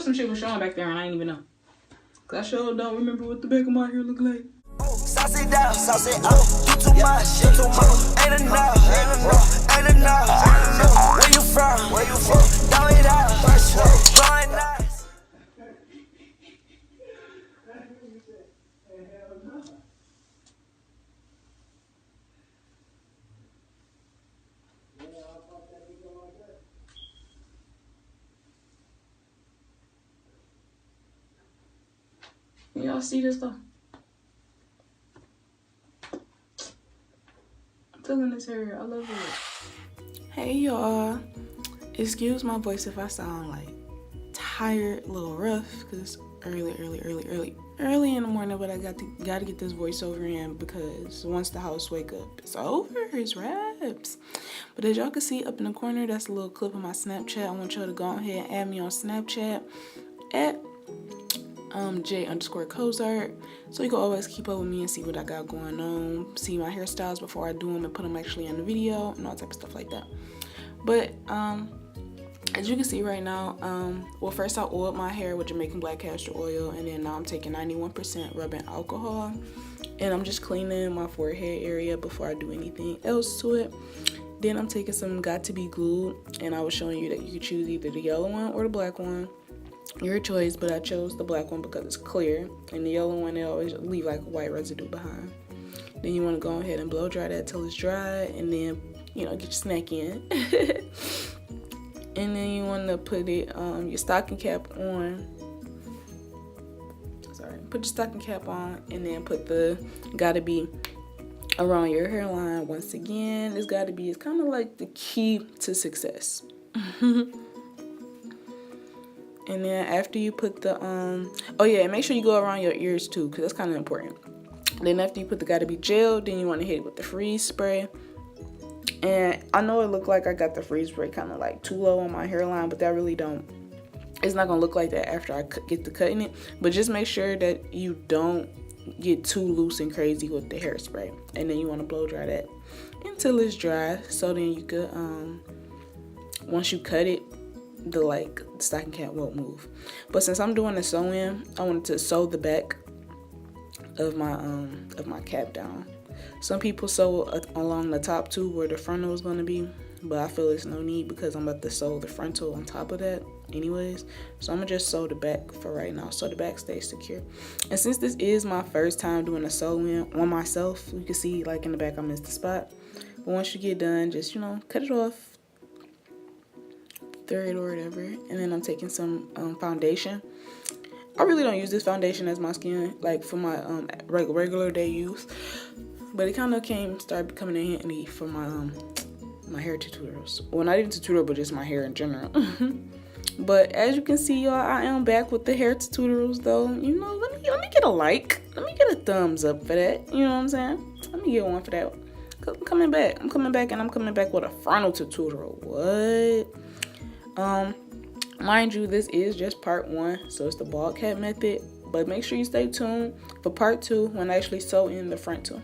some shit was showing back there and I didn't even know. Cause I sure don't remember what the back of my hair look like. Sauce it down, sauce it up. You too much, you too much. Ain't enough, ain't enough. Where you from? Where you from? Throw it out, throw it nice. Y'all see this though? I'm feeling this hair. I love it. Hey y'all. Excuse my voice if I sound like tired, a little rough, because it's early in the morning, but I gotta get this voiceover in because once the house wake up, it's over. It's wraps. But as y'all can see up in the corner, that's a little clip of my Snapchat. I want y'all to go ahead and add me on Snapchat at J_Cozart, so you can always keep up with me and see what I got going on, see my hairstyles before I do them and put them actually in the video and all type of stuff like that. But as you can see right now, well, first I oiled my hair with Jamaican black castor oil, and then now I'm taking 91% rubbing alcohol, and I'm just cleaning my forehead area before I do anything else to it. Then I'm taking some Got To Be glue, and I was showing you that you could choose either the yellow one or the black one. Your choice, but I chose the black one because it's clear, and the yellow one, they always leave like white residue behind. Then you want to go ahead and blow dry that till it's dry, and then, you know, get your snack in. And then you want to put it your stocking cap on. Put your stocking cap on, and then put the Gotta Be around your hairline. Once again, this Gotta Be is kind of like the key to success. And then after you put the oh yeah, and make sure you go around your ears too, because that's kind of important. Then after you put the Gotta Be gel, then you want to hit it with the freeze spray. And I know it looked like I got the freeze spray kind of like too low on my hairline, but that really don't, it's not gonna look like that after I get to cutting it. But just make sure that you don't get too loose and crazy with the hairspray. And then you want to blow dry that until it's dry, so then you could once you cut it, the stocking cap won't move. But since I'm doing the sew-in, I wanted to sew the back of my cap down. Some people sew along the top too, where the frontal is going to be, but I feel there's no need because I'm about to sew the frontal on top of that anyways. So I'm gonna just sew the back for right now, so the back stays secure. And since this is my first time doing a sew-in on myself, you can see like in the back I missed the spot. But once you get done, just, you know, cut it off, thread or whatever. And then I'm taking some foundation. I really don't use this foundation as my skin, like for my regular day use, but it kind of started becoming in handy for my hair tutorials. Well, not even tutorial, but just my hair in general. But as you can see, y'all, I am back with the hair tutorials though. You know, let me get a like, let me get a thumbs up for that. You know what I'm saying? Let me get one for that. Cause I'm coming back, and I'm coming back with a frontal tutorial. What? Mind you, this is just part 1, so it's the bald cap method, but make sure you stay tuned for part 2 when I actually sew in the frontal.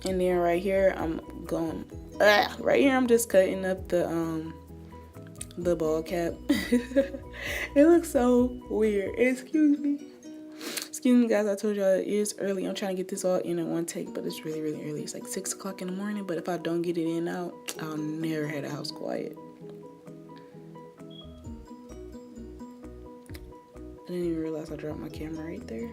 And then right here I'm just cutting up the bald cap. It looks so weird. Excuse me guys, I told y'all it is early. I'm trying to get this all in one take, but it's really early. It's like 6 o'clock in the morning, but if I don't get it in out, I'll never have the house quiet. I didn't even realize I dropped my camera right there.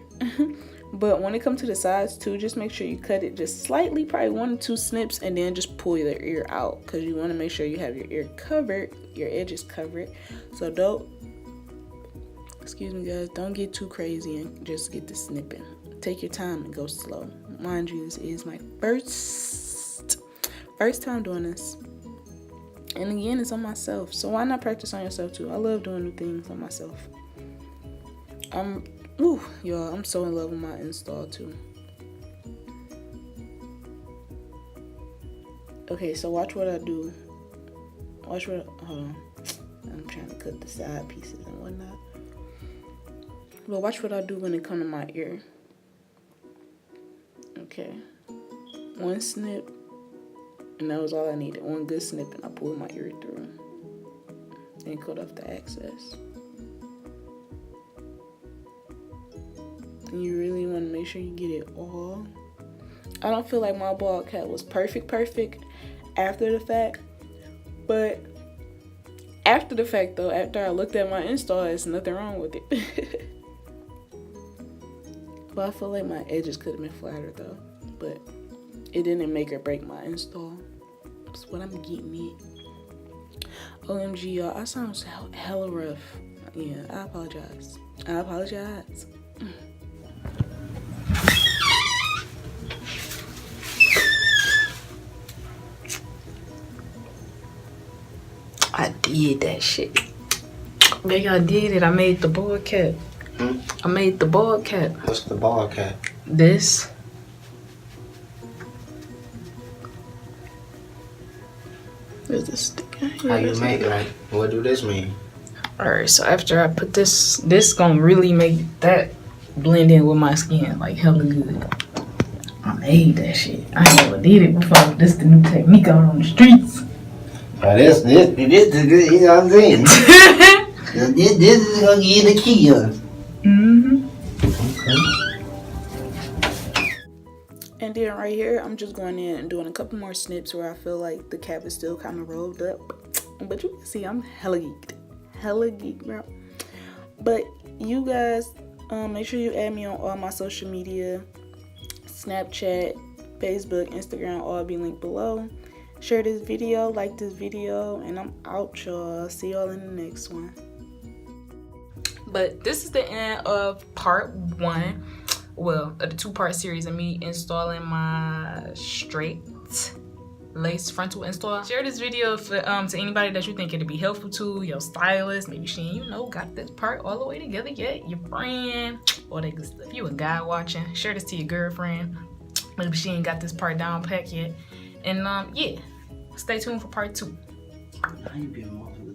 But when it comes to the sides too, just make sure you cut it just slightly, probably 1 or 2 snips, and then just pull your ear out, because you want to make sure you have your ear covered, your edges covered. So excuse me guys, don't get too crazy and just get the snipping. Take your time and go slow. Mind you, this is my first time doing this. And again, it's on myself, so why not practice on yourself too? I love doing new things on myself. Y'all, I'm so in love with my install too. Okay, so watch what I do. Hold on. I'm trying to cut the side pieces and whatnot. But watch what I do when it comes to my ear. Okay. 1 snip, And that was all I needed. One good snip and I pulled my ear through. And cut off the excess. And you really want to make sure you get it all. I don't feel like my bald cap was perfect after the fact. But after the fact though, after I looked at my install, there's nothing wrong with it. But I feel like my edges could have been flatter though. But it didn't make or break my install. That's what I'm getting at. OMG, y'all, I sound hella rough. Yeah, I apologize. I did that shit. Baby, I did it. I made the bald cap. I made the bald cap. What's the bald cap? This. There's this sticker. How you make like? What do this mean? Alright, so after I put this gonna really make that blend in with my skin like hella good. I made that shit. I never did it before. This the new technique out on the streets. This is good. You know what I'm saying? this is gonna give you the key. Okay. And then right here, I'm just going in and doing a couple more snips where I feel like the cap is still kind of rolled up. But you can see I'm hella geeked, bro. But you guys, make sure you add me on all my social media, Snapchat, Facebook, Instagram, all be linked below. Share this video, like this video, and I'm out, y'all. See y'all in the next one. But this is the end of part 1. Well, of the 2-part series of me installing my straight lace frontal install. Share this video for, to anybody that you think it'd be helpful to, your stylist, maybe she ain't, got this part all the way together yet, your friend, or if you a guy watching, share this to your girlfriend, maybe she ain't got this part down packed yet. And yeah, stay tuned for part 2. How you be a motherfucker?